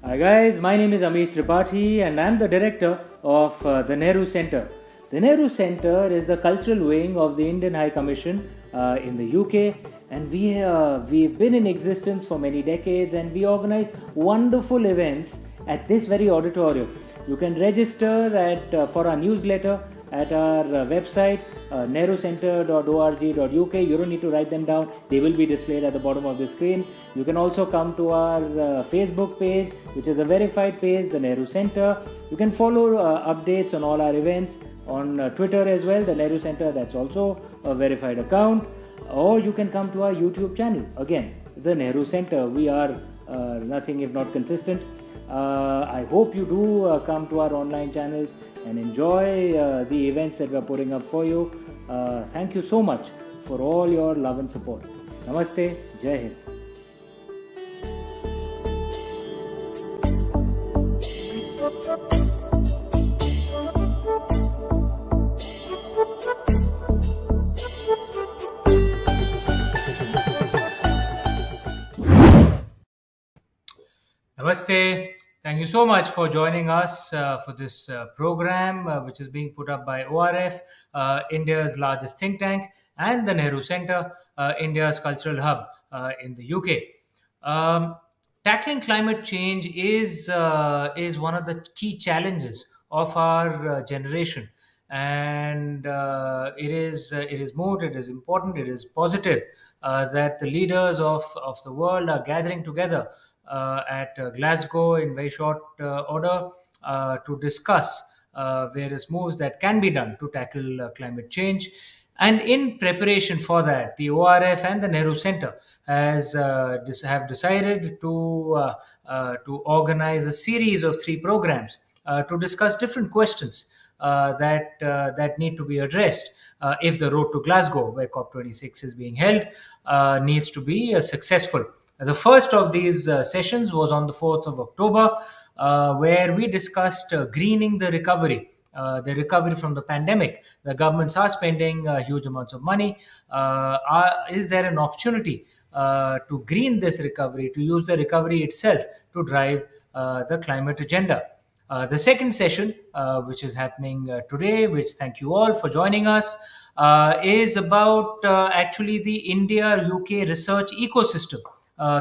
Hi guys, my name is Amish Tripathi and I'm the director of the Nehru Center. The Nehru Center is the cultural wing of the Indian High Commission in the UK, and we've been in existence for many decades, and we organize wonderful events at this very auditorium. You can register for our newsletter at our website nehrucenter.org.uk. You don't need to write them down, they will be displayed at the bottom of the screen. You can also come to our Facebook page, which is a verified page, the Nehru Center. You can follow updates on all our events on Twitter as well, the Nehru Center, that's also a verified account. Or you can come to our YouTube channel, again, the Nehru Center. We are nothing if not consistent. I hope you do come to our online channels and enjoy the events that we're putting up for you. Thank you so much for all your love and support. Namaste, Jai Hind. Namaste. Thank you so much for joining us for this program, which is being put up by ORF, India's largest think tank, and the Nehru Center, India's cultural hub in the UK. Tackling climate change is one of the key challenges of our generation, and it is moved, it is important, it is positive that the leaders of the world are gathering together at Glasgow in very short order to discuss various moves that can be done to tackle climate change. And in preparation for that, the ORF and the Nehru Center have decided to organize a series of 3 programs to discuss different questions that need to be addressed if the road to Glasgow, where COP26 is being held, needs to be successful. The first of these sessions was on the 4th of October, where we discussed greening the recovery from the pandemic. The governments are spending huge amounts of money. Is there an opportunity to green this recovery, to use the recovery itself to drive the climate agenda? The second session, which is happening today, which thank you all for joining us, is about actually the India-UK research ecosystem.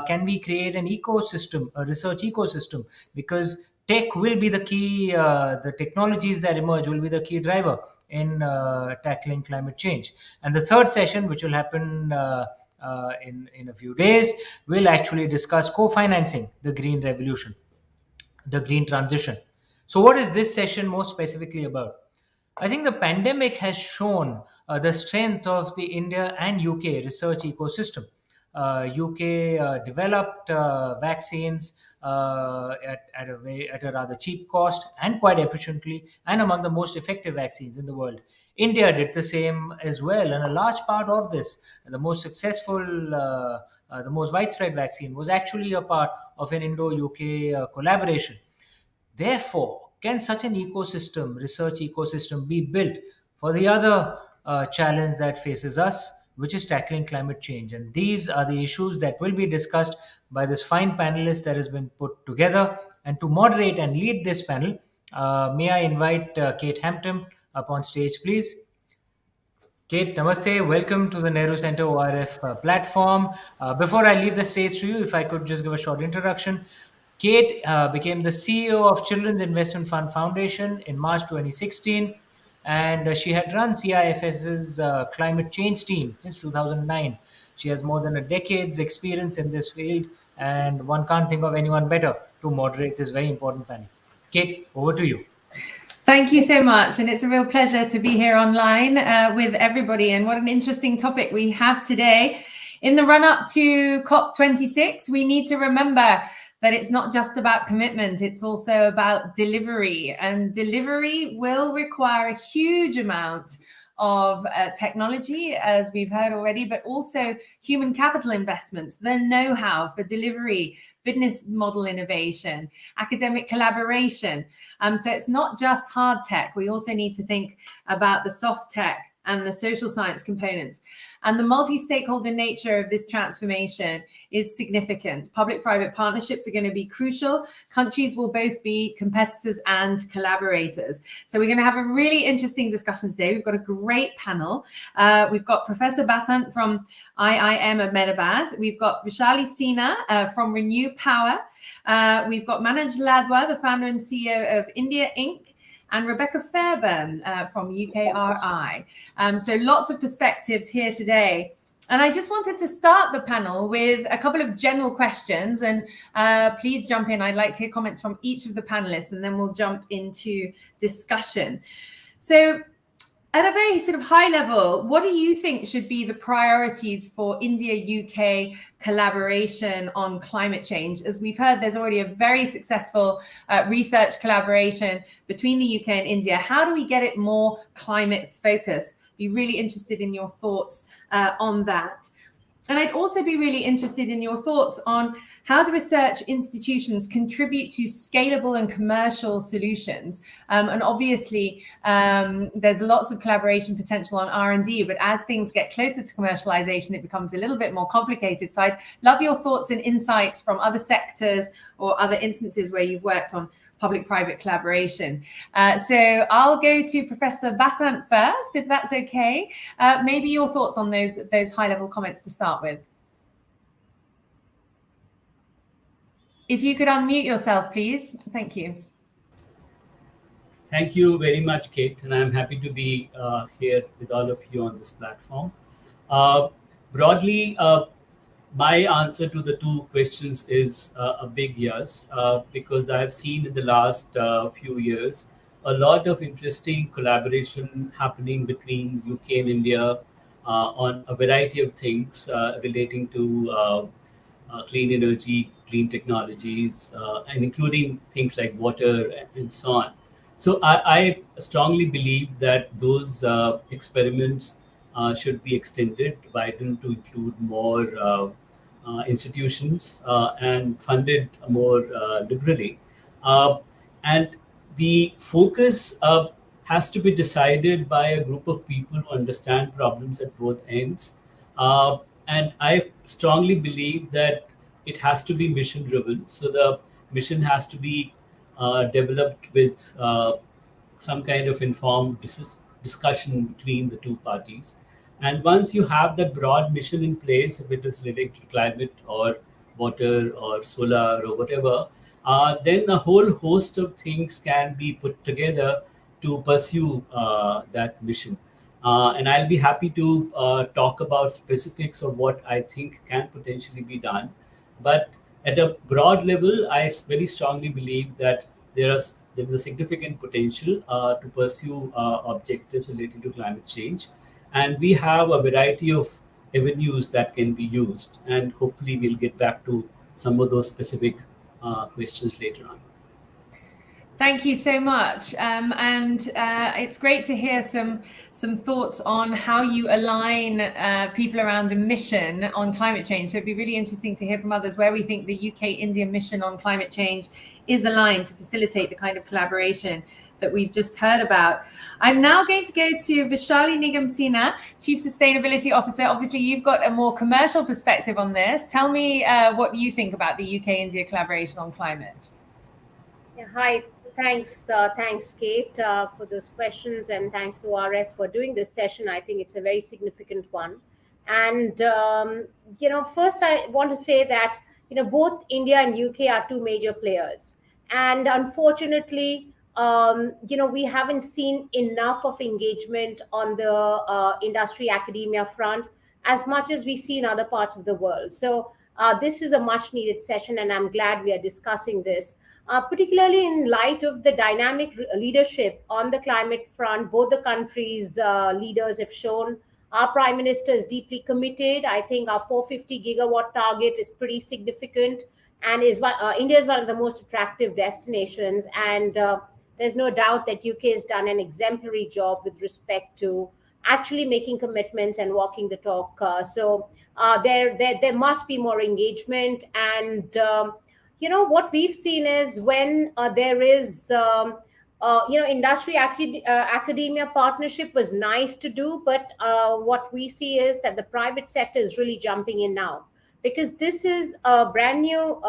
Can we create an ecosystem, a research ecosystem? Because tech will be the key, the technologies that emerge will be the key driver in tackling climate change. And the third session, which will happen in a few days, will actually discuss co-financing the green revolution, the green transition. So, what is this session more specifically about? I think the pandemic has shown the strength of the India and UK research ecosystem. UK developed vaccines at a rather cheap cost and quite efficiently, and among the most effective vaccines in the world. India did the same as well, and a large part of this, the most successful, the most widespread vaccine, was actually a part of an Indo-UK collaboration. Therefore, can such an ecosystem, research ecosystem, be built for the other challenge that faces us, which is tackling climate change? And these are the issues that will be discussed by this fine panelist that has been put together. And to moderate and lead this panel, may I invite Kate Hampton up on stage, please. Kate, namaste. Welcome to the Nehru Center ORF platform. Before I leave the stage to you, if I could just give a short introduction. Kate became the CEO of Children's Investment Fund Foundation in March 2016, and she had run CIFS's climate change team since 2009. She has more than a decade's experience in this field, and one can't think of anyone better to moderate this very important panel. Kate, over to you. Thank you so much. And it's a real pleasure to be here online with everybody. And what an interesting topic we have today. In the run-up to COP26, we need to remember that it's not just about commitment, it's also about delivery. And delivery will require a huge amount of technology, as we've heard already, but also human capital investments, the know-how for delivery, business model innovation, academic collaboration. So it's not just hard tech. We also need to think about the soft tech and the social science components. And the multi-stakeholder nature of this transformation is significant. Public-private partnerships are going to be crucial. Countries will both be competitors and collaborators. So we're going to have a really interesting discussion today. We've got a great panel. We've got Professor Basant from IIM Ahmedabad. We've got Vaishali Sinha from Renew Power. We've got Manoj Ladwa, the founder and CEO of India Inc., and Rebecca Fairburn from UKRI. So lots of perspectives here today. And I just wanted to start the panel with a couple of general questions, and please jump in. I'd like to hear comments from each of the panelists, and then we'll jump into discussion. So at a very sort of high level, what do you think should be the priorities for India-UK collaboration on climate change? As we've heard, there's already a very successful research collaboration between the UK and India. How do we get it more climate focused? Be really interested in your thoughts on that. And I'd also be really interested in your thoughts on how do research institutions contribute to scalable and commercial solutions? And obviously, there's lots of collaboration potential on R&D, but as things get closer to commercialization, it becomes a little bit more complicated. So I'd love your thoughts and insights from other sectors or other instances where you've worked on public-private collaboration. So I'll go to Professor Basant first, if that's okay. Maybe your thoughts on those high-level comments to start with. If you could unmute yourself, please. Thank you. Thank you very much, Kate, and I'm happy to be here with all of you on this platform. Broadly, my answer to the two questions is a big yes, because I've seen in the last few years a lot of interesting collaboration happening between UK and India on a variety of things relating to clean energy, clean technologies, and including things like water and so on. So I strongly believe that those experiments should be extended, widened to include more institutions and funded more liberally. And the focus has to be decided by a group of people who understand problems at both ends. And I strongly believe that it has to be mission driven. So the mission has to be developed with some kind of informed discussion between the two parties. And once you have that broad mission in place, if it is related to climate or water or solar or whatever, then a whole host of things can be put together to pursue that mission. And I'll be happy to talk about specifics of what I think can potentially be done. But at a broad level, I very strongly believe that there is a significant potential to pursue objectives relating to climate change. And we have a variety of avenues that can be used. And hopefully we'll get back to some of those specific questions later on. Thank you so much. And it's great to hear some thoughts on how you align people around a mission on climate change. So it'd be really interesting to hear from others where we think the UK-India mission on climate change is aligned to facilitate the kind of collaboration that we've just heard about. I'm now going to go to Vaishali Sinha, Chief Sustainability Officer. Obviously, you've got a more commercial perspective on this. Tell me what you think about the UK-India collaboration on climate. Yeah, hi. Thanks, Kate, for those questions, and thanks to RF for doing this session. I think it's a very significant one. And, first I want to say that, both India and UK are two major players. And unfortunately, we haven't seen enough of engagement on the industry academia front as much as we see in other parts of the world. So this is a much needed session, and I'm glad we are discussing this. Particularly in light of the dynamic leadership on the climate front, both the countries' leaders have shown. Our Prime Minister is deeply committed. I think our 450 gigawatt target is pretty significant, and India is one of the most attractive destinations. And there's no doubt that UK has done an exemplary job with respect to actually making commitments and walking the talk. So there must be more engagement. And what we've seen is when there is industry academia partnership was nice to do, but what we see is that the private sector is really jumping in now, because this is a brand new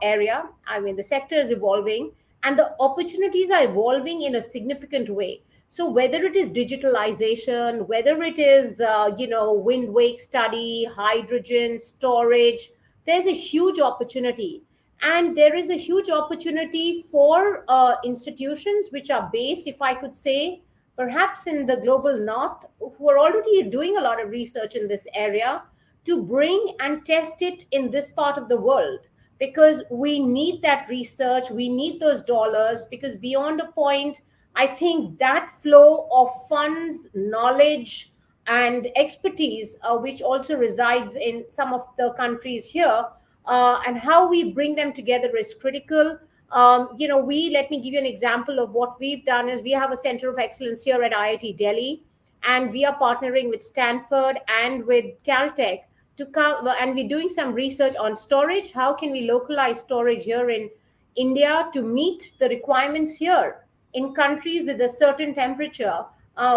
area. I mean, the sector is evolving and the opportunities are evolving in a significant way. So whether it is digitalization, whether it is, wind wake study, hydrogen storage, there's a huge opportunity. And there is a huge opportunity for institutions which are based, if I could say, perhaps in the global north, who are already doing a lot of research in this area, to bring and test it in this part of the world. Because we need that research, we need those dollars, because beyond a point, I think that flow of funds, knowledge, and expertise, which also resides in some of the countries here, and how we bring them together is critical. Let me give you an example of what we've done. Is we have a center of excellence here at IIT Delhi, and we are partnering with Stanford and with Caltech to come, and we're doing some research on storage. How can we localize storage here in India to meet the requirements here in countries with a certain temperature,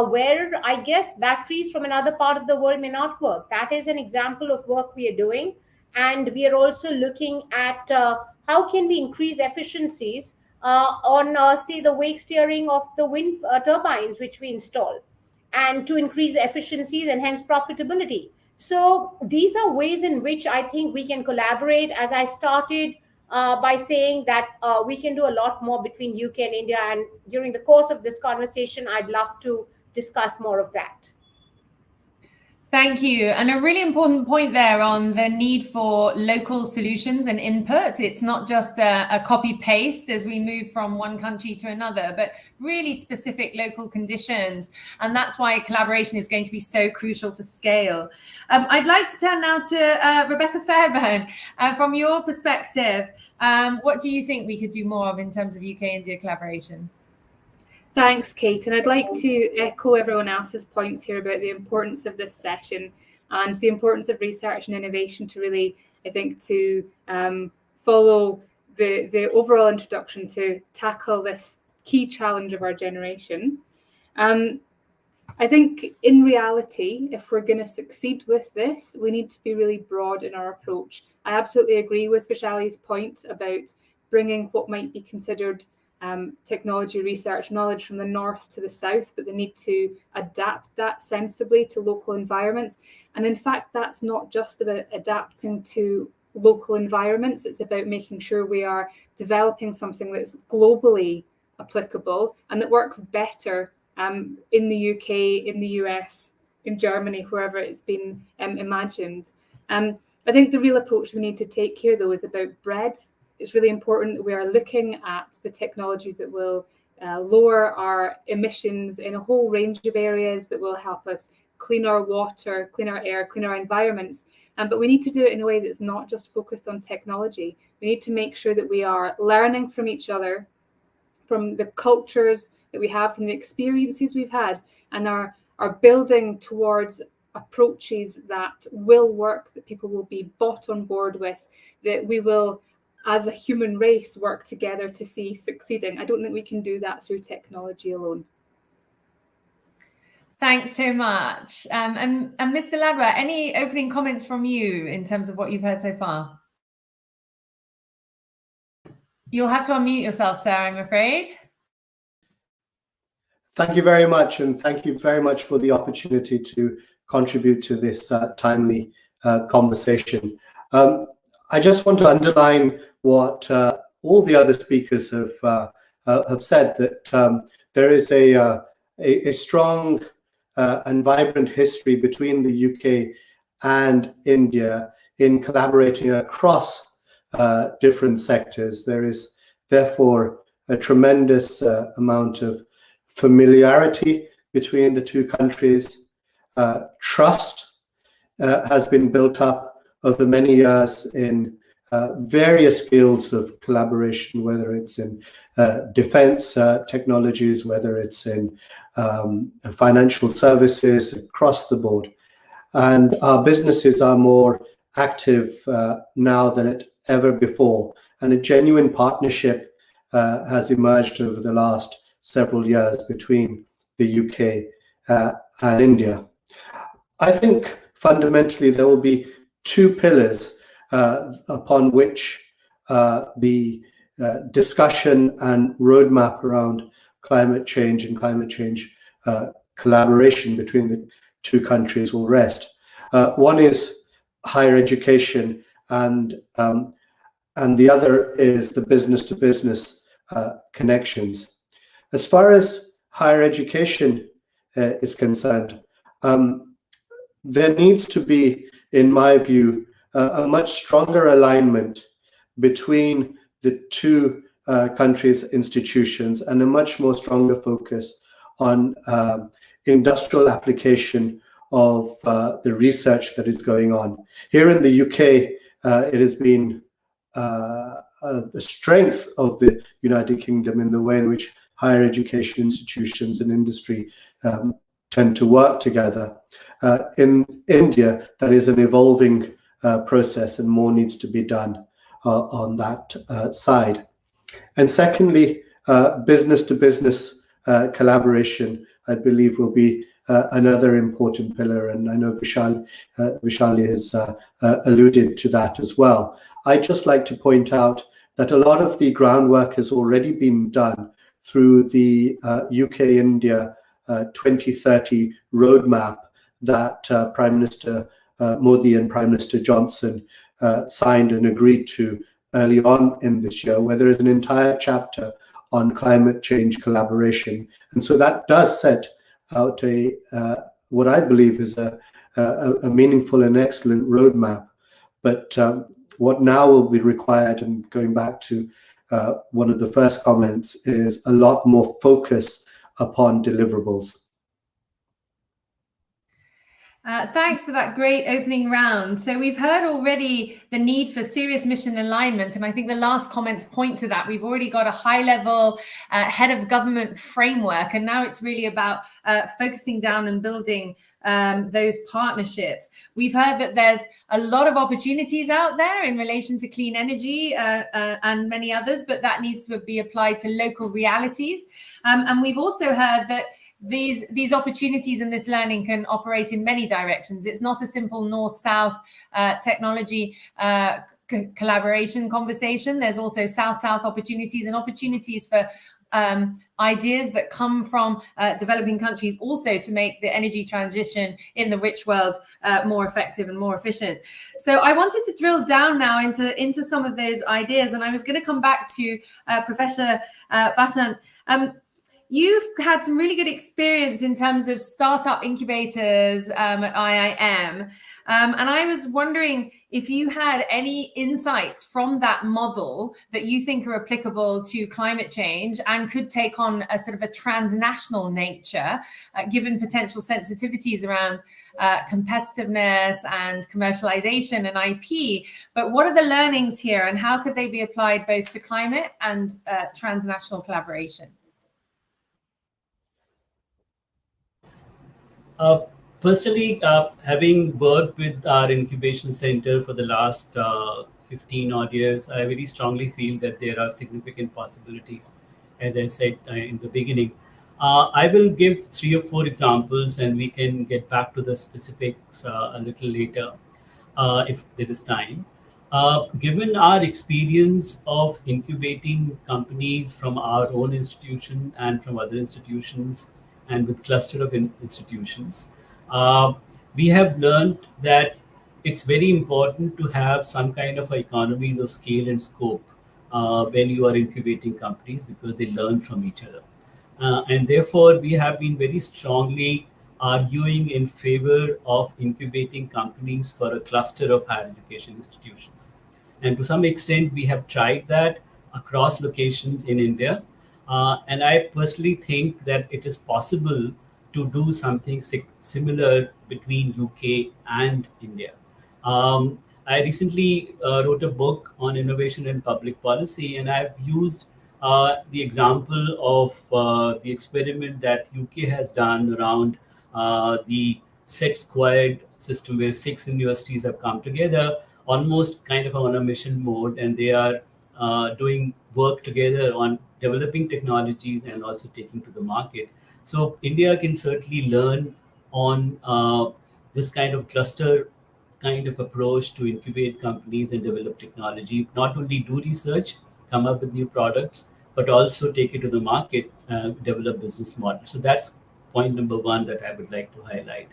where I guess batteries from another part of the world may not work. That is an example of work we are doing. And we are also looking at how can we increase efficiencies on, say, the wake steering of the wind turbines which we install, and to increase efficiencies and hence profitability. So these are ways in which I think we can collaborate. As I started by saying that we can do a lot more between UK and India, and during the course of this conversation, I'd love to discuss more of that. Thank you. And a really important point there on the need for local solutions and input. It's not just a copy paste as we move from one country to another, but really specific local conditions. And that's why collaboration is going to be so crucial for scale. I'd like to turn now to Rebecca Fairbairn. From your perspective, what do you think we could do more of in terms of UK-India collaboration? Thanks, Kate. And I'd like to echo everyone else's points here about the importance of this session and the importance of research and innovation to really, I think, to follow the overall introduction to tackle this key challenge of our generation. I think in reality, if we're going to succeed with this, we need to be really broad in our approach. I absolutely agree with Vaishali's point about bringing what might be considered technology research knowledge from the north to the south, but they need to adapt that sensibly to local environments. And in fact, that's not just about adapting to local environments, it's about making sure we are developing something that's globally applicable and that works better in the UK, in the US, in Germany, wherever it's been imagined. I think the real approach we need to take here, though, is about breadth. It's really important that we are looking at the technologies that will lower our emissions in a whole range of areas, that will help us clean our water, clean our air, clean our environments. But we need to do it in a way that's not just focused on technology. We need to make sure that we are learning from each other, from the cultures that we have, from the experiences we've had, and are building towards approaches that will work, that people will be bought on board with, that we will, as a human race, work together to see succeeding. I don't think we can do that through technology alone. Thanks so much. And Mr. Ladwa, any opening comments from you in terms of what you've heard so far? You'll have to unmute yourself, sir, I'm afraid. Thank you very much, and thank you very much for the opportunity to contribute to this timely conversation. I just want to underline what all the other speakers have said, that there is a strong and vibrant history between the UK and India in collaborating across different sectors. There is therefore a tremendous amount of familiarity between the two countries. Trust has been built up over many years in various fields of collaboration, whether it's in defense technologies, whether it's in financial services, across the board. And our businesses are more active now than ever before. And a genuine partnership has emerged over the last several years between the UK and India. I think fundamentally there will be two pillars upon which the discussion and roadmap around climate change and climate change collaboration between the two countries will rest. One is higher education, and the other is the business-to-business connections. As far as higher education is concerned, there needs to be, in my view, a much stronger alignment between the two countries' institutions and a much more stronger focus on industrial application of the research that is going on. Here in the UK, it has been a strength of the United Kingdom in the way in which higher education institutions and industry tend to work together. In India, that is an evolving process, and more needs to be done on that side. And secondly, business-to-business collaboration, I believe, will be another important pillar, and I know Vaishali has alluded to that as well. I'd just like to point out that a lot of the groundwork has already been done through the UK-India 2030 roadmap that Prime Minister Modi and Prime Minister Johnson signed and agreed to early on in this year, where there is an entire chapter on climate change collaboration. And so that does set out what I believe is a meaningful and excellent roadmap. But what now will be required, and going back to one of the first comments, is a lot more focus upon deliverables. Thanks for that great opening round. So we've heard already the need for serious mission alignment, and I think the last comments point to that. We've already got a high-level head of government framework, and now it's really about focusing down and building those partnerships. We've heard that there's a lot of opportunities out there in relation to clean energy and many others, but that needs to be applied to local realities. And we've also heard that these opportunities and this learning can operate in many directions. It's not a simple north-south technology collaboration conversation. There's also south-south opportunities and opportunities for ideas that come from developing countries also to make the energy transition in the rich world more effective and more efficient. So I wanted to drill down now into some of those ideas, and I was going to come back to Professor Basant. You've had some really good experience in terms of startup incubators at IIM. And I was wondering if you had any insights from that model that you think are applicable to climate change and could take on a sort of a transnational nature, given potential sensitivities around competitiveness and commercialization and IP. But what are the learnings here, and how could they be applied both to climate and transnational collaboration? Personally, having worked with our incubation center for the last 15 odd years, I very strongly feel that there are significant possibilities, as I said in the beginning. I will give 3 or 4 examples, and we can get back to the specifics a little later if there is time. Given our experience of incubating companies from our own institution and from other institutions, and with cluster of institutions, we have learned that it's very important to have some kind of economies of scale and scope when you are incubating companies, because they learn from each other. And therefore, we have been very strongly arguing in favor of incubating companies for a cluster of higher education institutions. And to some extent, we have tried that across locations in India. And I personally think that it is possible to do something similar between UK and India. I recently wrote a book on innovation and public policy, and I've used the example of the experiment that UK has done around the set squared system, where 6 universities have come together, almost kind of on a mission mode, and they are doing work together on developing technologies and also taking to the market. So India can certainly learn on this kind of cluster kind of approach to incubate companies and develop technology, not only do research, come up with new products, but also take it to the market, develop business models. So that's point number one that I would like to highlight.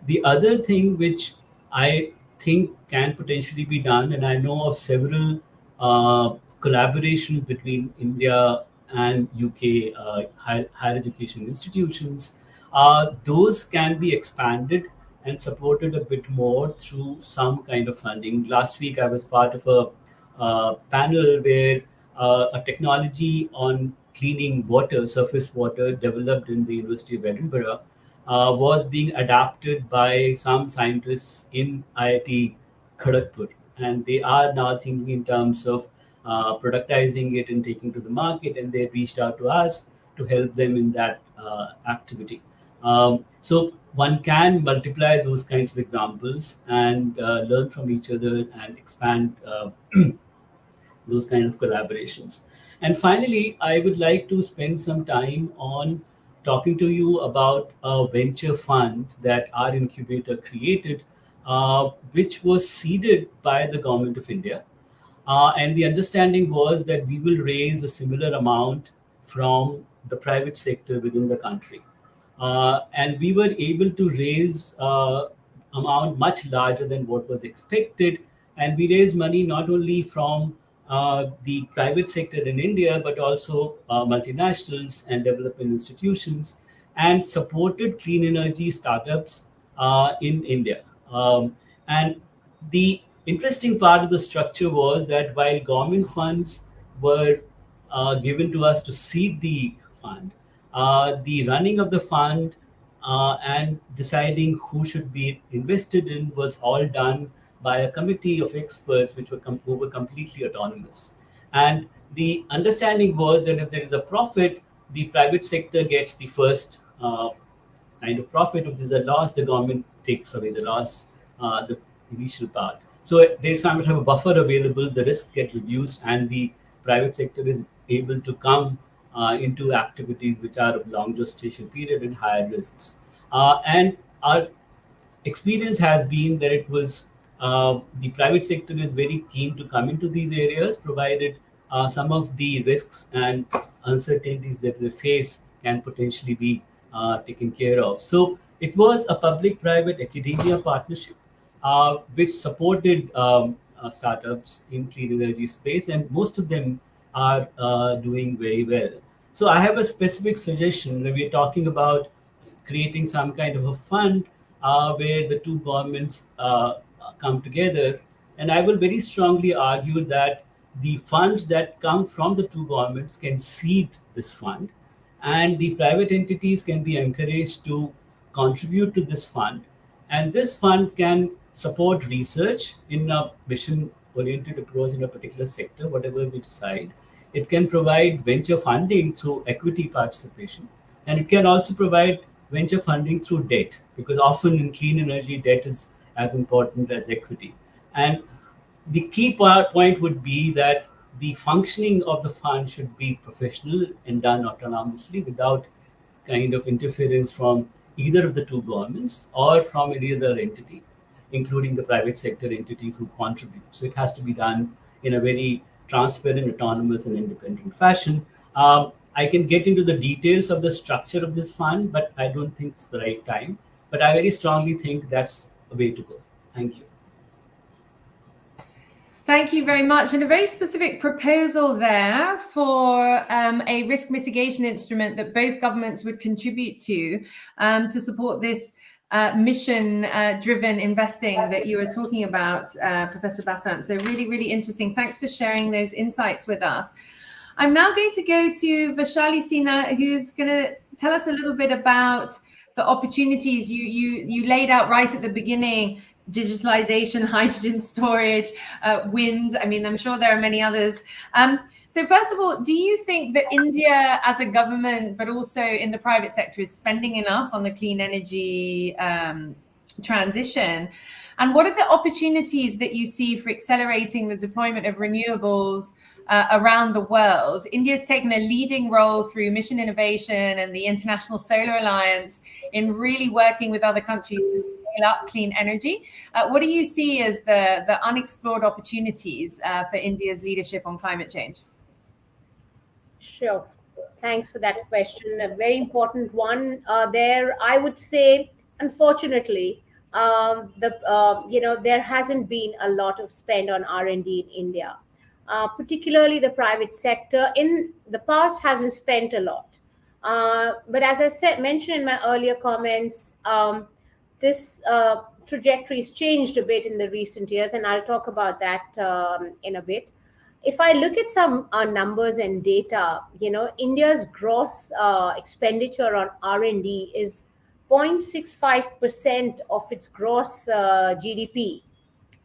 The other thing which I think can potentially be done, and I know of several collaborations between India and UK higher education institutions, those can be expanded and supported a bit more through some kind of funding. Last week, I was part of a panel where a technology on cleaning water, surface water, developed in the University of Edinburgh, was being adapted by some scientists in IIT Kharagpur. And they are now thinking in terms of productizing it and taking to the market. And they reached out to us to help them in that activity. So one can multiply those kinds of examples and learn from each other and expand those kind of collaborations. And finally, I would like to spend some time on talking to you about a venture fund that our incubator created, which was seeded by the government of India. And the understanding was that we will raise a similar amount from the private sector within the country. And we were able to raise amount much larger than what was expected. And we raised money not only from the private sector in India, but also multinationals and development institutions, and supported clean energy startups in India. And the interesting part of the structure was that while government funds were given to us to seed the fund, the running of the fund and deciding who should be invested in was all done by a committee of experts who were completely autonomous. And the understanding was that if there is a profit, the private sector gets the first kind of profit. If there's a loss, the government takes away the loss, the initial part. So there's some kind of a buffer available, the risk gets reduced, and the private sector is able to come into activities which are of long gestation period and higher risks. And our experience has been that it was the private sector is very keen to come into these areas, provided some of the risks and uncertainties that they face can potentially be taken care of. So it was a public-private academia partnership which supported startups in clean energy space, and most of them are doing very well. So I have a specific suggestion that we're talking about creating some kind of a fund where the two governments come together. And I will very strongly argue that the funds that come from the two governments can seed this fund, and the private entities can be encouraged to contribute to this fund. And this fund can support research in a mission-oriented approach in a particular sector, whatever we decide. It can provide venture funding through equity participation, and it can also provide venture funding through debt, because often in clean energy, debt is as important as equity. And the key point would be that the functioning of the fund should be professional and done autonomously without kind of interference from either of the two governments or from any other entity, including the private sector entities who contribute. So it has to be done in a very transparent, autonomous, and independent fashion. I can get into the details of the structure of this fund, but I don't think it's the right time. But I very strongly think that's a way to go. Thank you. Thank you very much. And a very specific proposal there for a risk mitigation instrument that both governments would contribute to support this mission-driven investing that you were talking about, Professor Basant. So really, really interesting. Thanks for sharing those insights with us. I'm now going to go to Vaishali Sinha, who's going to tell us a little bit about the opportunities you laid out right at the beginning: digitalization, hydrogen storage, wind. I mean, I'm sure there are many others. So first of all, do you think that India as a government, but also in the private sector, is spending enough on the clean energy transition? And what are the opportunities that you see for accelerating the deployment of renewables around the world? India's taken a leading role through mission innovation and the International Solar Alliance in really working with other countries to scale up clean energy. What do you see as the unexplored opportunities for India's leadership on climate change? Sure. Thanks for that question. A very important one there. I would say, unfortunately, there hasn't been a lot of spend on R&D in India. Particularly the private sector in the past hasn't spent a lot. But as I mentioned in my earlier comments, this trajectory has changed a bit in the recent years, and I'll talk about that in a bit. If I look at some numbers and data, India's gross expenditure on R&D is 0.65% of its gross GDP,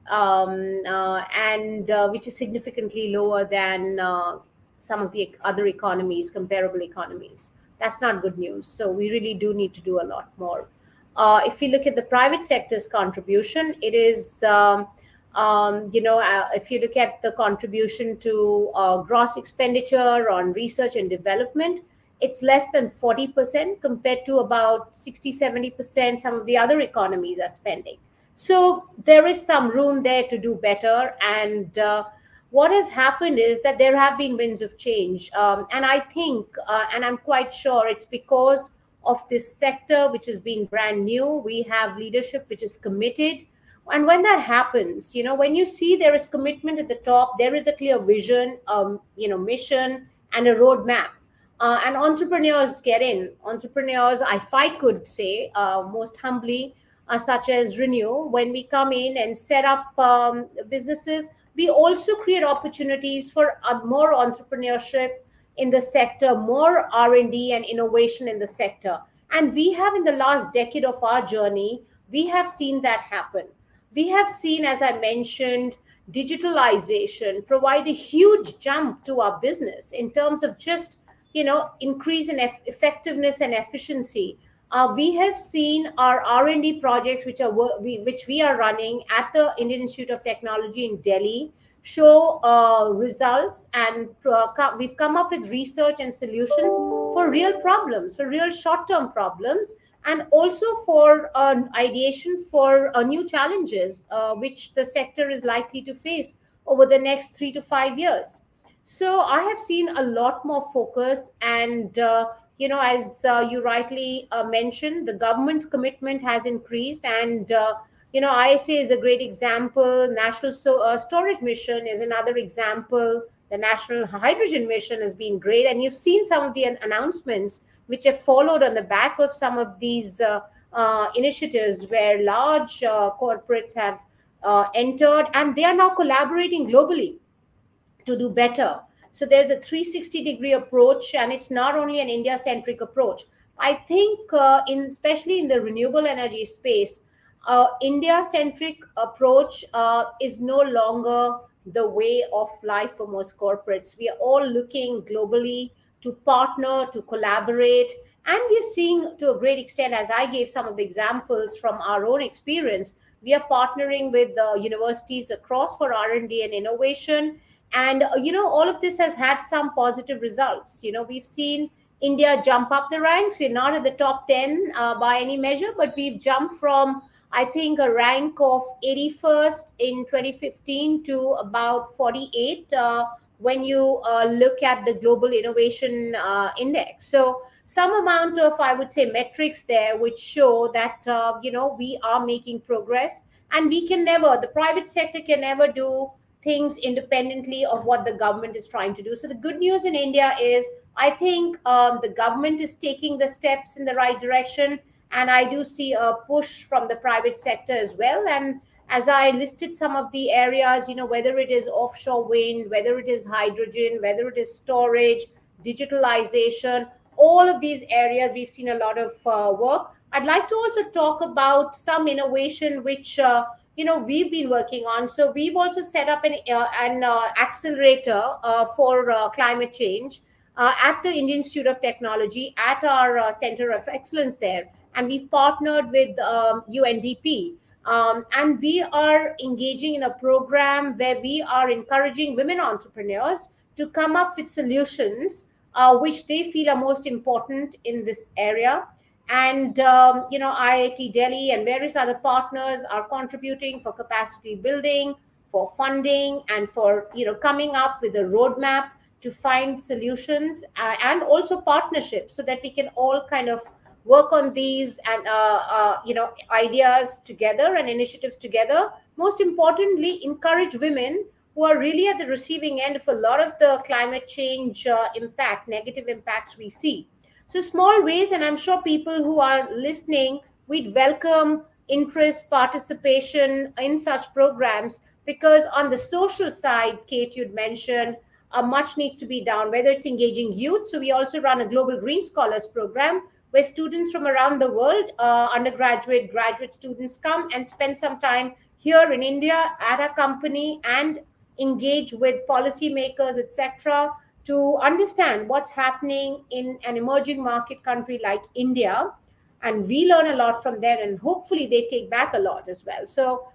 and which is significantly lower than some of the other economies, comparable economies. That's not good news. So we really do need to do a lot more. If you look at the private sector's contribution, it is if you look at the contribution to gross expenditure on research and development, it's less than 40% compared to about 60-70% some of the other economies are spending. So there is some room there to do better. And what has happened is that there have been winds of change. And I think, and I'm quite sure it's because of this sector, which has been brand new. We have leadership which is committed. And when that happens, when you see there is commitment at the top, there is a clear vision, mission and a roadmap. And entrepreneurs get in. Entrepreneurs, if I could say, most humbly, such as Renew, when we come in and set up businesses, we also create opportunities for more entrepreneurship in the sector, more R&D and innovation in the sector. And we have, in the last decade of our journey, we have seen that happen. We have seen, as I mentioned, digitalization provide a huge jump to our business in terms of just, increase in effectiveness and efficiency. We have seen our R&D projects, which we are running at the Indian Institute of Technology in Delhi, show results, and we've come up with research and solutions for real problems, for real short-term problems, and also for ideation for new challenges which the sector is likely to face over the next 3 to 5 years. So I have seen a lot more focus, and as you rightly mentioned, the government's commitment has increased, and ISA is a great example. National Storage Mission is another example. The National Hydrogen Mission has been great, and you've seen some of the announcements which have followed on the back of some of these initiatives where large corporates have entered, and they are now collaborating globally to do better. So there's a 360-degree approach, and it's not only an India-centric approach. I think especially in the renewable energy space, India-centric approach is no longer the way of life for most corporates. We are all looking globally to partner, to collaborate, and we're seeing, to a great extent, as I gave some of the examples from our own experience, we are partnering with universities across for R&D and innovation. And, all of this has had some positive results. We've seen India jump up the ranks. We're not at the top 10 by any measure, but we've jumped from, I think, a rank of 81st in 2015 to about 48 when you look at the Global Innovation Index. So some amount of, I would say, metrics there which show that, we are making progress, and the private sector can never do things independently of what the government is trying to do. So the good news in India is, I think the government is taking the steps in the right direction, and I do see a push from the private sector as well. And as I listed some of the areas, whether it is offshore wind, whether it is hydrogen, whether it is storage, digitalization, all of these areas, we've seen a lot of work. I'd like to also talk about some innovation which we've been working on. So we've also set up an accelerator for climate change at the Indian Institute of Technology at our Center of Excellence there. And we've partnered with UNDP. And we are engaging in a program where we are encouraging women entrepreneurs to come up with solutions which they feel are most important in this area. And IIT Delhi and various other partners are contributing for capacity building, for funding, and for coming up with a roadmap to find solutions, and also partnerships, so that we can all kind of work on these and ideas together and initiatives together. Most importantly, encourage women who are really at the receiving end of a lot of the climate change negative impacts we see. So small ways, and I'm sure people who are listening, we'd welcome interest, participation in such programs, because on the social side, Kate, you'd mentioned, much needs to be done, whether it's engaging youth. So we also run a Global Green Scholars program where students from around the world, undergraduate, graduate students, come and spend some time here in India at a company and engage with policymakers, etc., to understand what's happening in an emerging market country like India. And we learn a lot from there, and hopefully they take back a lot as well. So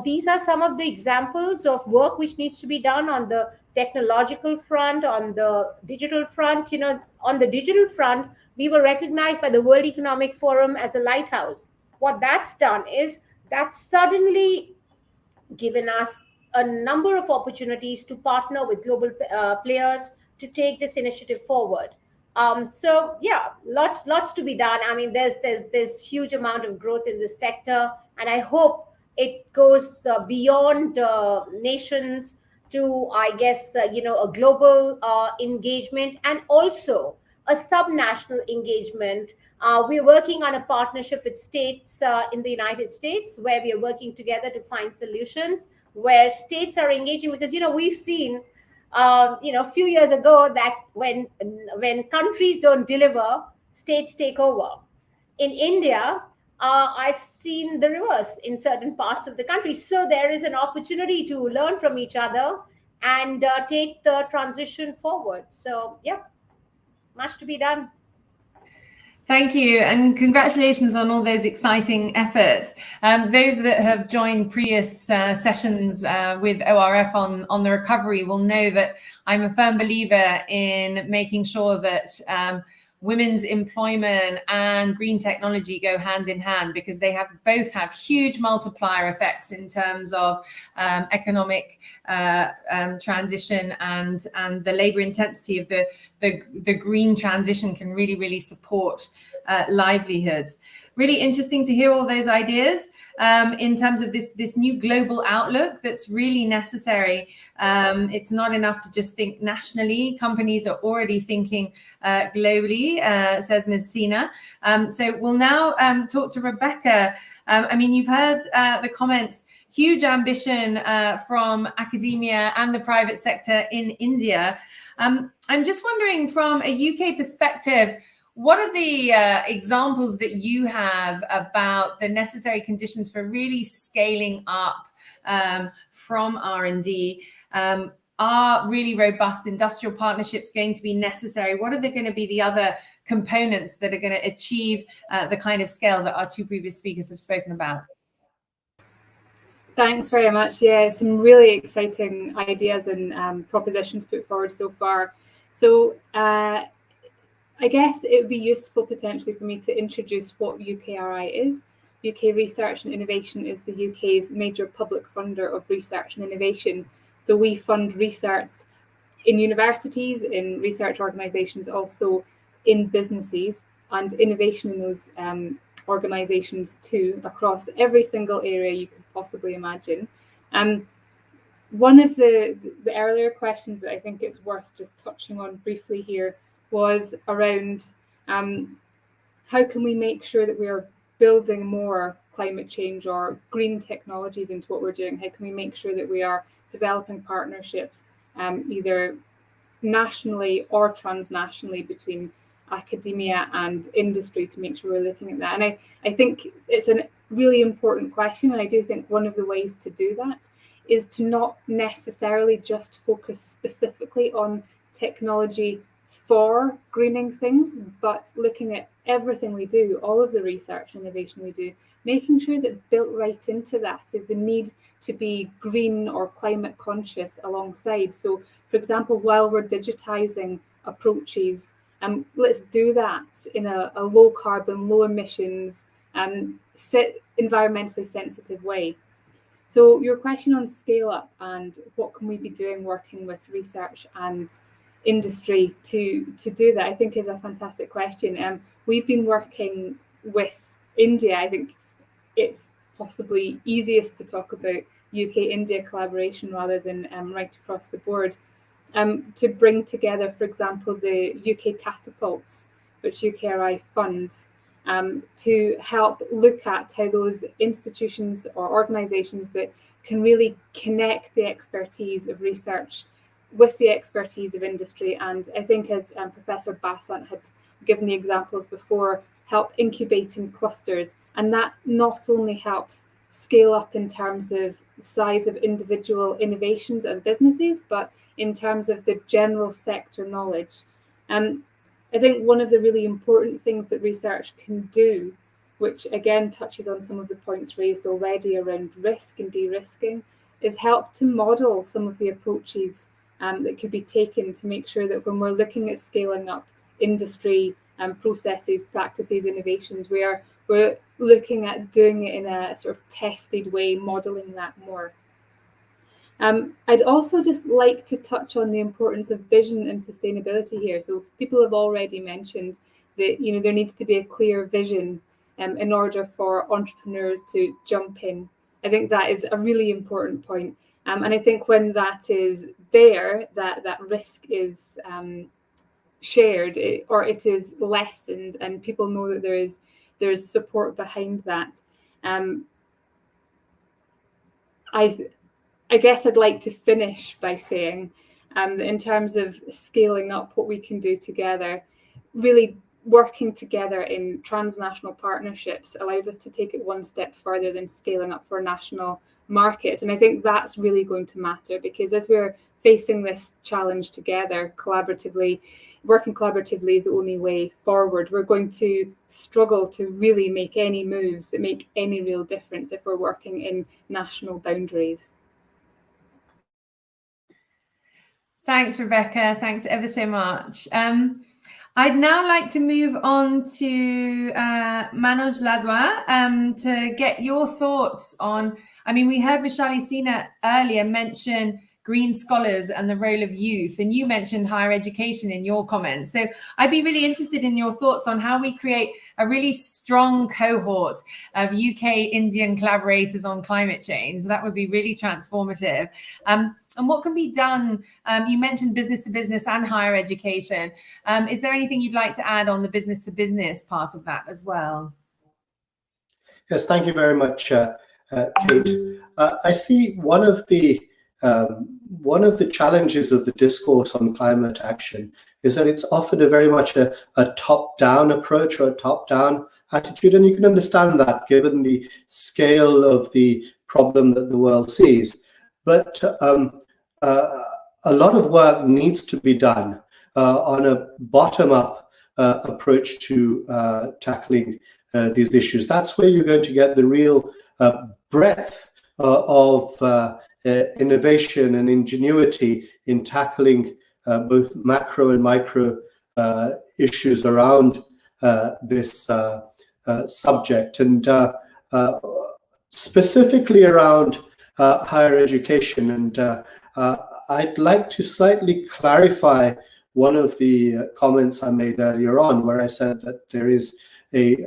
these are some of the examples of work which needs to be done on the technological front, on the digital front. On the digital front, we were recognized by the World Economic Forum as a lighthouse. What that's done is that's suddenly given us a number of opportunities to partner with global players to take this initiative forward. So yeah, lots to be done. I mean, there's huge amount of growth in this sector, and I hope it goes beyond nations to, I guess, a global engagement, and also a subnational engagement. We're working on a partnership with states in the United States, where we are working together to find solutions, where states are engaging, because we've seen a few years ago that when countries don't deliver, states take over. In India, I've seen the reverse in certain parts of the country. So there is an opportunity to learn from each other and take the transition forward. So yeah, much to be done. Thank you, and congratulations on all those exciting efforts. Those that have joined previous sessions with ORF on the recovery will know that I'm a firm believer in making sure that women's employment and green technology go hand in hand, because they both have huge multiplier effects in terms of economic transition, and the labor intensity of the green transition can really support livelihoods. Really interesting to hear all those ideas in terms of this new global outlook that's really necessary. It's not enough to just think nationally. Companies are already thinking globally, says Ms. Sinha. So we'll now talk to Rebecca. I mean, you've heard the comments, huge ambition from academia and the private sector in India. I'm just wondering, from a UK perspective, what are the examples that you have about the necessary conditions for really scaling up from R&D? Are really robust industrial partnerships going to be necessary? What are going to be the other components that are going to achieve the kind of scale that our two previous speakers have spoken about? Thanks very much. Yeah, some really exciting ideas and propositions put forward so far. So I guess it would be useful potentially for me to introduce what UKRI is. UK Research and Innovation is the UK's major public funder of research and innovation. So we fund research in universities, in research organisations, also in businesses, and innovation in those organisations too, across every single area you could possibly imagine. One of the earlier questions that I think it's worth just touching on briefly here was around how can we make sure that we are building more climate change or green technologies into what we're doing? How can we make sure that we are developing partnerships either nationally or transnationally between academia and industry to make sure we're looking at that? And I think it's a really important question, and I do think one of the ways to do that is to not necessarily just focus specifically on technology for greening things, but looking at everything we do, all of the research and innovation we do, making sure that built right into that is the need to be green or climate conscious alongside. So, for example, while we're digitizing approaches, let's do that in a low carbon, low emissions, environmentally sensitive way. So your question on scale up and what can we be doing working with research and industry to do that, I think is a fantastic question. We've been working with India. I think it's possibly easiest to talk about UK-India collaboration rather than right across the board. To bring together, for example, the UK catapults, which UKRI funds, to help look at how those institutions or organisations that can really connect the expertise of research with the expertise of industry. And I think, as Professor Basant had given the examples before, help incubating clusters. And that not only helps scale up in terms of the size of individual innovations and businesses, but in terms of the general sector knowledge. I think one of the really important things that research can do, which again touches on some of the points raised already around risk and de-risking, is help to model some of the approaches that could be taken to make sure that when we're looking at scaling up industry processes, practices, innovations, we're looking at doing it in a sort of tested way, modeling that more. I'd also just like to touch on the importance of vision and sustainability here. So people have already mentioned that there needs to be a clear vision in order for entrepreneurs to jump in. I think that is a really important point. And I think when that is there, that risk is shared, or it is lessened, and people know that there is support behind that. I guess I'd like to finish by saying that in terms of scaling up what we can do together, really working together in transnational partnerships allows us to take it one step further than scaling up for national markets. And I think that's really going to matter, because as we're facing this challenge together collaboratively, working collaboratively is the only way forward. We're going to struggle to really make any moves that make any real difference if we're working in national boundaries. Thanks, Rebecca. Thanks ever so much. I'd now like to move on to Manoj Ladwa to get your thoughts on, we heard Vaishali Sinha earlier mention green scholars and the role of youth, and you mentioned higher education in your comments. So I'd be really interested in your thoughts on how we create a really strong cohort of UK-Indian collaborators on climate change. That would be really transformative. And what can be done? You mentioned business to business and higher education. Is there anything you'd like to add on the business to business part of that as well? Yes, thank you very much, Kate. I see one of the challenges of the discourse on climate action is that it's often very much a top-down approach or a top-down attitude, and you can understand that given the scale of the problem that the world sees. But a lot of work needs to be done on a bottom-up approach to tackling these issues. That's where you're going to get the real breadth of innovation and ingenuity in tackling both macro and micro issues around this subject, and specifically around higher education. And I'd like to slightly clarify one of the comments I made earlier on, where I said that there is a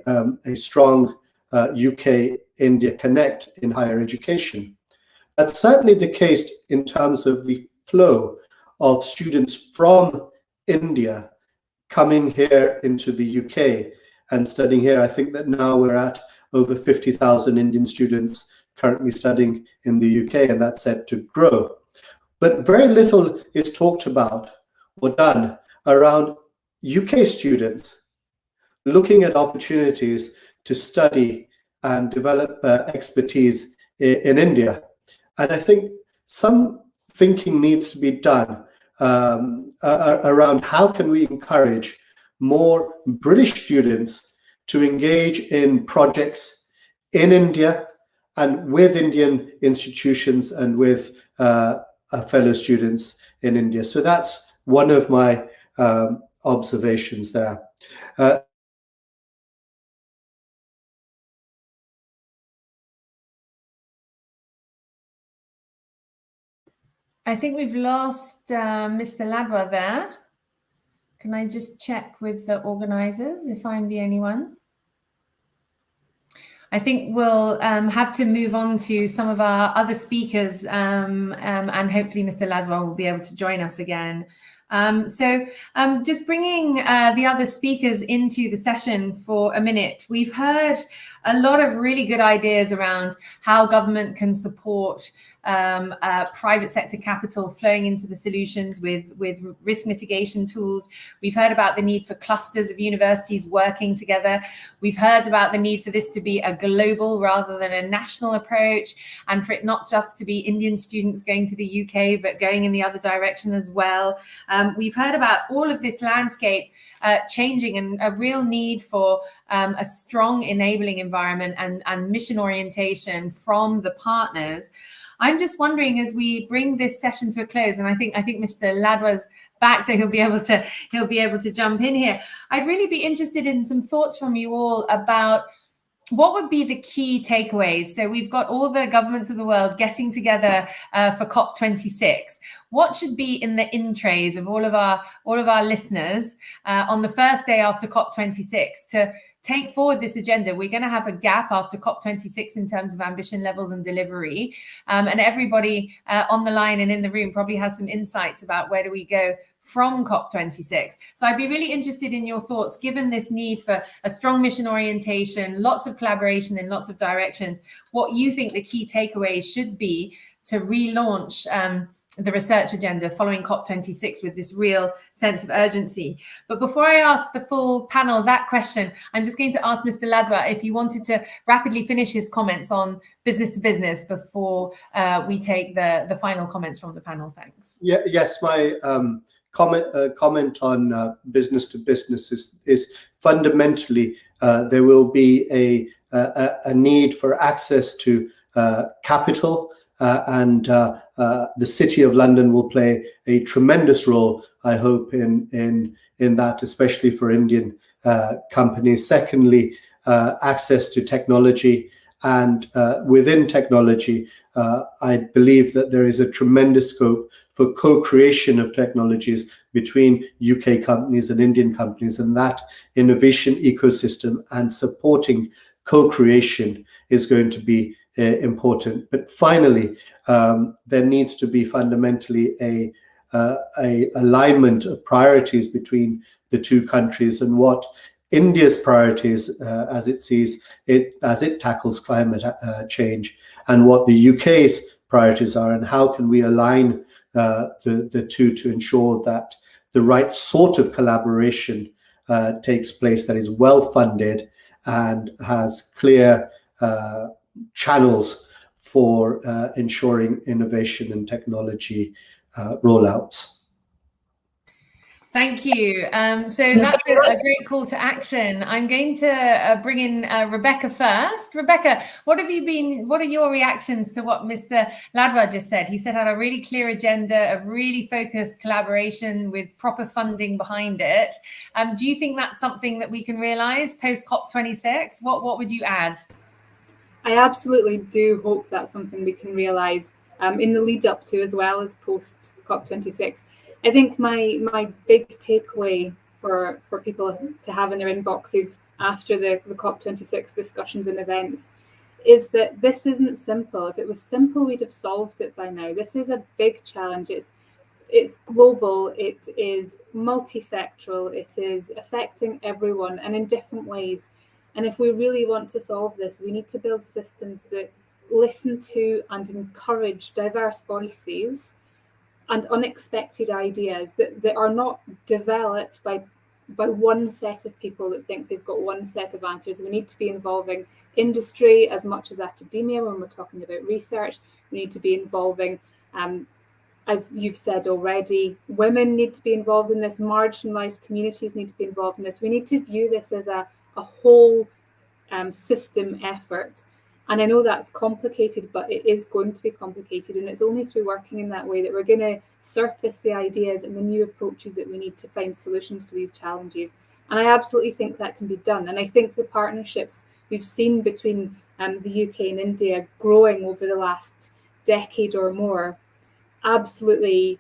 strong UK-India connect in higher education. That's certainly the case in terms of the flow of students from India coming here into the UK and studying here. I think that now we're at over 50,000 Indian students currently studying in the UK, and that's set to grow. But very little is talked about or done around UK students looking at opportunities to study and develop expertise in India. And I think some thinking needs to be done around how can we encourage more British students to engage in projects in India and with Indian institutions and with fellow students in India. So that's one of my observations there. I think we've lost Mr. Ladwa there. Can I just check with the organizers if I'm the only one? I think we'll have to move on to some of our other speakers, and hopefully Mr. Ladwa will be able to join us again. So just bringing the other speakers into the session for a minute. We've heard a lot of really good ideas around how government can support private sector capital flowing into the solutions with risk mitigation tools. We've heard about the need for clusters of universities working together. We've heard about the need for this to be a global rather than a national approach, and for it not just to be Indian students going to the UK, but going in the other direction as well. We've heard about all of this landscape changing and a real need for a strong enabling environment and mission orientation from the partners. I'm just wondering, as we bring this session to a close, and I think Mr. Ladwa's back, so he'll be able to jump in here. I'd really be interested in some thoughts from you all about what would be the key takeaways. So we've got all the governments of the world getting together for COP26. What should be in the in-trays of all of our listeners on the first day after COP26 to take forward this agenda? We're going to have a gap after COP26 in terms of ambition levels and delivery. And everybody on the line and in the room probably has some insights about where do we go from COP26. So I'd be really interested in your thoughts, given this need for a strong mission orientation, lots of collaboration in lots of directions, what you think the key takeaways should be to relaunch the research agenda following COP26 with this real sense of urgency. But before I ask the full panel that question, I'm just going to ask Mr. Ladwa if he wanted to rapidly finish his comments on business to business before we take the final comments from the panel. Thanks. Yes, my comment on business to business is fundamentally there will be a need for access to capital, and the City of London will play a tremendous role, I hope, in that, especially for Indian companies. Secondly, access to technology, and within technology, I believe that there is a tremendous scope for co-creation of technologies between UK companies and Indian companies, and that innovation ecosystem and supporting co-creation is going to be important. But finally, there needs to be fundamentally a alignment of priorities between the two countries, and what India's priorities as it sees it, as it tackles climate change, and what the UK's priorities are, and how can we align the two to ensure that the right sort of collaboration takes place, that is well funded and has clear channels for ensuring innovation and technology rollouts. Thank you. So that's a great call to action. I'm going to bring in Rebecca first. Rebecca, what are your reactions to what Mr. Ladwa just said? He said had a really clear agenda of really focused collaboration with proper funding behind it. Do you think that's something that we can realize post COP26? What would you add? I absolutely do hope that's something we can realize in the lead up to, as well as post COP26. I think my big takeaway for people to have in their inboxes after the COP26 discussions and events is that this isn't simple. If it was simple, we'd have solved it by now. This is a big challenge. It's global, it is multi-sectoral, it is affecting everyone and in different ways. And if we really want to solve this, we need to build systems that listen to and encourage diverse voices and unexpected ideas that are not developed by one set of people that think they've got one set of answers. We need to be involving industry as much as academia when we're talking about research. We need to be involving, as you've said already, women need to be involved in this, marginalised communities need to be involved in this. We need to view this as a whole system effort. And I know that's complicated, but it is going to be complicated. And it's only through working in that way that we're going to surface the ideas and the new approaches that we need to find solutions to these challenges. And I absolutely think that can be done. And I think the partnerships we've seen between the UK and India growing over the last decade or more absolutely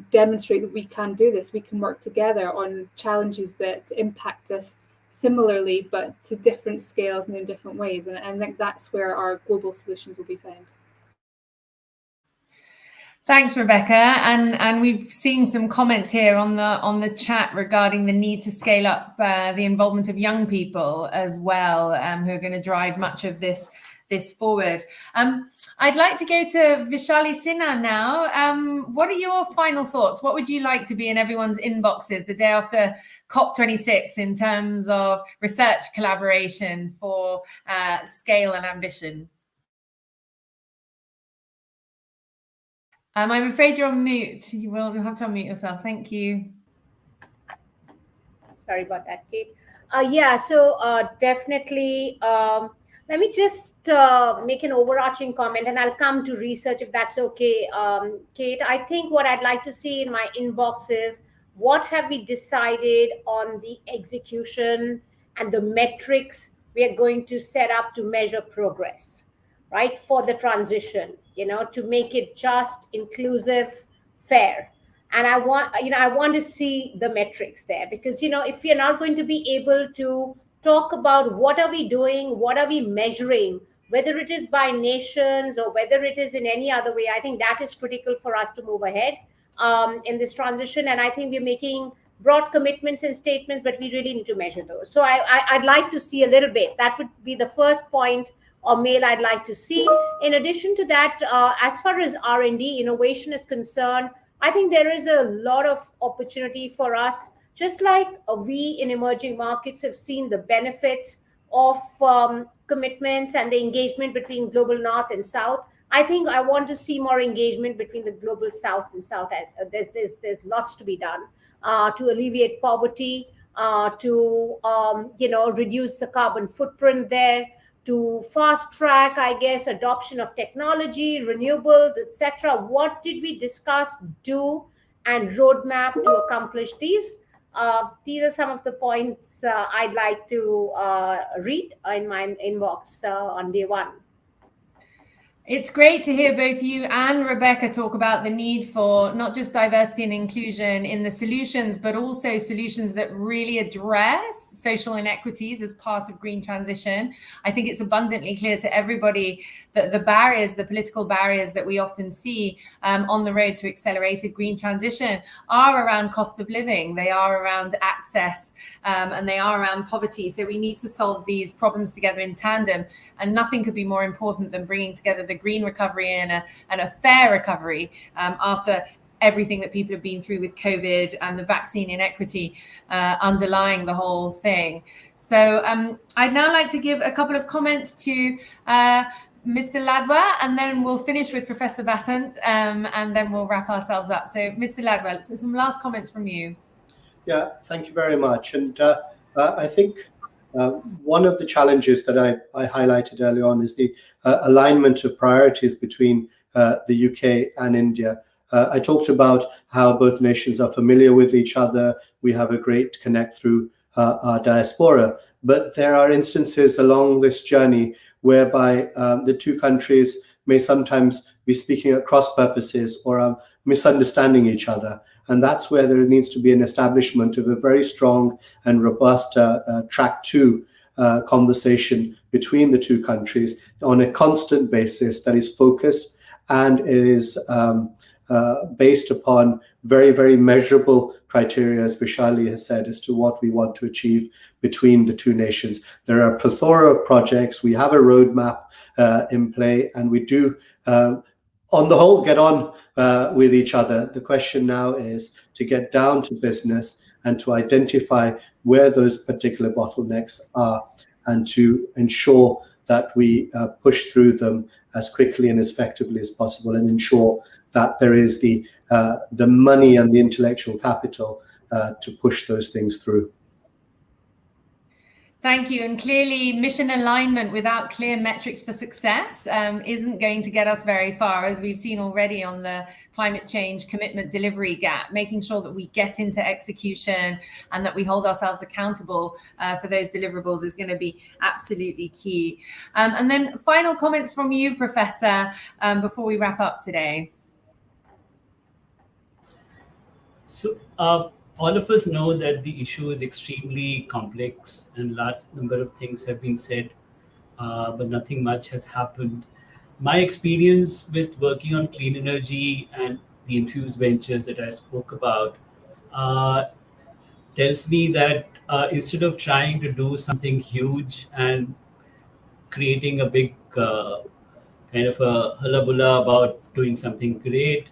demonstrate that we can do this. We can work together on challenges that impact us similarly, but to different scales and in different ways. And I think that's where our global solutions will be found. Thanks, Rebecca. And we've seen some comments here on the chat regarding the need to scale up the involvement of young people as well, who are going to drive much of this forward. I'd like to go to Vaishali Sinha now. What are your final thoughts? What would you like to be in everyone's inboxes the day after COP26 in terms of research collaboration for scale and ambition? I'm afraid you're on mute. You'll have to unmute yourself. Thank you. Sorry about that, Kate. So definitely, let me just make an overarching comment, and I'll come to research if that's okay, Kate. I think what I'd like to see in my inbox is what have we decided on the execution and the metrics we are going to set up to measure progress, right, for the transition, to make it just, inclusive, fair. And I want to see the metrics there, because, if you're not going to be able to talk about what are we doing, what are we measuring, whether it is by nations or whether it is in any other way, I think that is critical for us to move ahead in this transition. And I think we're making broad commitments and statements, but we really need to measure those. So I'd like to see a little bit. That would be the first point or mail I'd like to see. In addition to that, as far as R&D, innovation is concerned, I think there is a lot of opportunity for us, just like we in emerging markets have seen the benefits of commitments and the engagement between global North and South. I think I want to see more engagement between the global South and South. There's lots to be done to alleviate poverty, to reduce the carbon footprint there, to fast track, I guess, adoption of technology, renewables, etc. What did we discuss, do, and roadmap to accomplish these? These are some of the points I'd like to read in my inbox on day one. It's great to hear both you and Rebecca talk about the need for not just diversity and inclusion in the solutions, but also solutions that really address social inequities as part of green transition. I think it's abundantly clear to everybody that the barriers, the political barriers that we often see on the road to accelerated green transition are around cost of living, they are around access, and they are around poverty. So we need to solve these problems together in tandem. And nothing could be more important than bringing together the green recovery and a fair recovery after everything that people have been through with COVID and the vaccine inequity underlying the whole thing. So I'd now like to give a couple of comments to Mr. Ladwa, and then we'll finish with Professor Basant, and then we'll wrap ourselves up. So Mr. Ladwa, some last comments from you. Yeah, thank you very much. And I think one of the challenges that I highlighted earlier on is the alignment of priorities between the UK and India. I talked about how both nations are familiar with each other. We have a great connect through our diaspora. But there are instances along this journey whereby the two countries may sometimes be speaking at cross purposes or misunderstanding each other. And that's where there needs to be an establishment of a very strong and robust track 2 conversation between the two countries on a constant basis that is focused, and it is based upon very, very measurable criteria, as Vaishali has said, as to what we want to achieve between the two nations. There are a plethora of projects. We have a roadmap in play, and we do, on the whole, get on with each other. The question now is to get down to business and to identify where those particular bottlenecks are, and to ensure that we push through them as quickly and as effectively as possible, and ensure that there is the money and the intellectual capital to push those things through. Thank you. And clearly, mission alignment without clear metrics for success isn't going to get us very far, as we've seen already on the climate change commitment delivery gap. Making sure that we get into execution and that we hold ourselves accountable for those deliverables is going to be absolutely key. And then final comments from you, Professor, before we wrap up today. So, all of us know that the issue is extremely complex and large number of things have been said, but nothing much has happened. My experience with working on clean energy and the infused ventures that I spoke about tells me that instead of trying to do something huge and creating a big kind of a hullabulla about doing something great,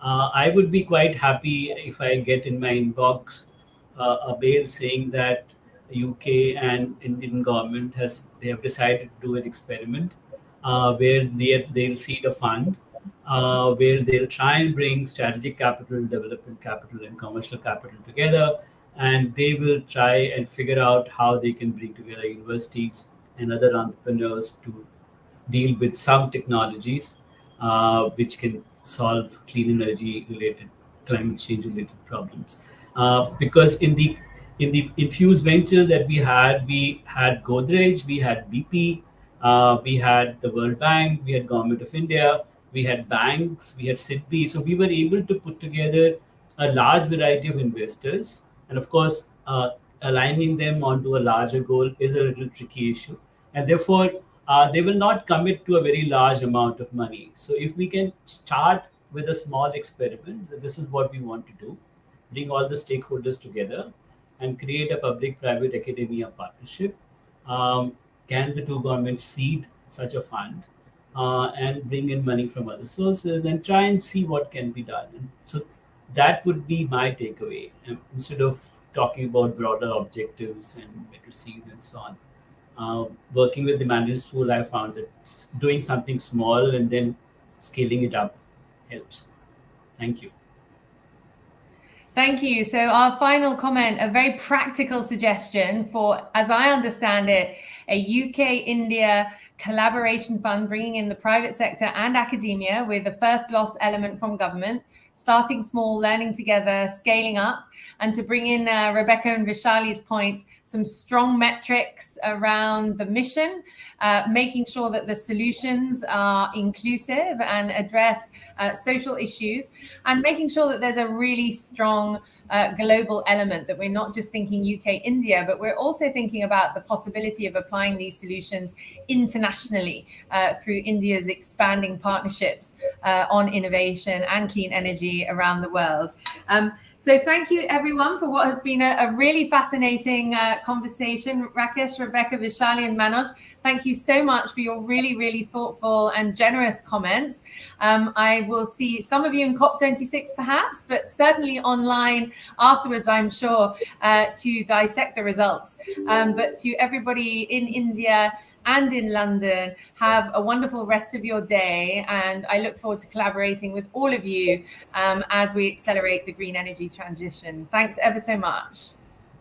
I would be quite happy if I get in my inbox a mail saying that the UK and Indian government they have decided to do an experiment where they'll seed a fund where they'll try and bring strategic capital, development capital, and commercial capital together, and they will try and figure out how they can bring together universities and other entrepreneurs to deal with some technologies which can solve clean energy related, climate change related problems. Because in the infused ventures that we had Godrej, we had BP, we had the World Bank, we had Government of India, we had banks, we had SIDBI. So we were able to put together a large variety of investors, and of course, aligning them onto a larger goal is a little tricky issue, and therefore they will not commit to a very large amount of money. So if we can start with a small experiment, that this is what we want to do, bring all the stakeholders together and create a public-private academia partnership. Can the two governments seed such a fund and bring in money from other sources and try and see what can be done? And so that would be my takeaway. And instead of talking about broader objectives and matrices and so on, working with the management school, I found that doing something small and then scaling it up helps. Thank you. Thank you. So our final comment, a very practical suggestion for, as I understand it, a UK-India collaboration fund bringing in the private sector and academia with the first loss element from government, starting small, learning together, scaling up, and to bring in Rebecca and Vaishali's point, some strong metrics around the mission, making sure that the solutions are inclusive and address social issues, and making sure that there's a really strong global element, that we're not just thinking UK, India, but we're also thinking about the possibility of applying these solutions internationally through India's expanding partnerships on innovation and clean energy around the world. So thank you everyone for what has been a really fascinating conversation. Rakesh, Rebecca, Vaishali and Manoj, thank you so much for your really, really thoughtful and generous comments. I will see some of you in COP26 perhaps, but certainly online afterwards, I'm sure, to dissect the results. But to everybody in India and in London, have a wonderful rest of your day. And I look forward to collaborating with all of you as we accelerate the green energy transition. Thanks ever so much.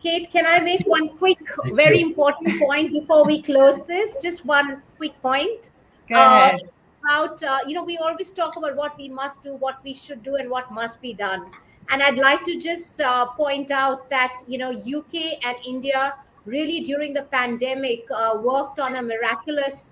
Kate, can I make one quick, very important point before we close this? Just one quick point. Go ahead. About, we always talk about what we must do, what we should do, and what must be done. And I'd like to just point out that, UK and India really during the pandemic worked on a miraculous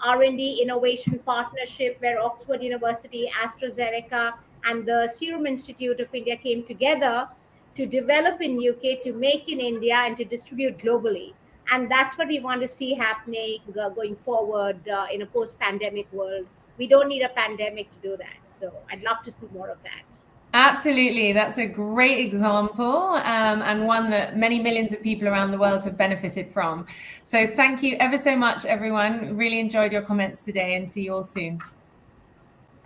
R&D innovation partnership where Oxford University, AstraZeneca, and the Serum Institute of India came together to develop in UK, to make in India, and to distribute globally. And that's what we want to see happening going forward in a post-pandemic world. We don't need a pandemic to do that. So I'd love to see more of that. Absolutely. That's a great example and one that many millions of people around the world have benefited from. So thank you ever so much, everyone. Really enjoyed your comments today and see you all soon.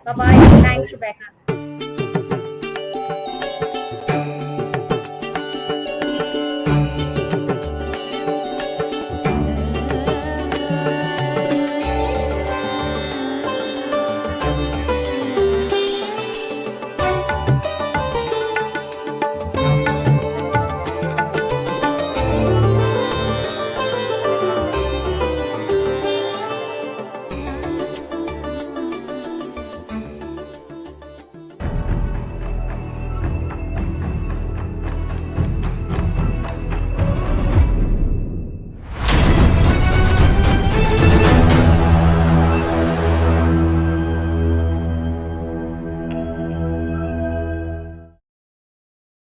Bye-bye. Thanks, Rebecca.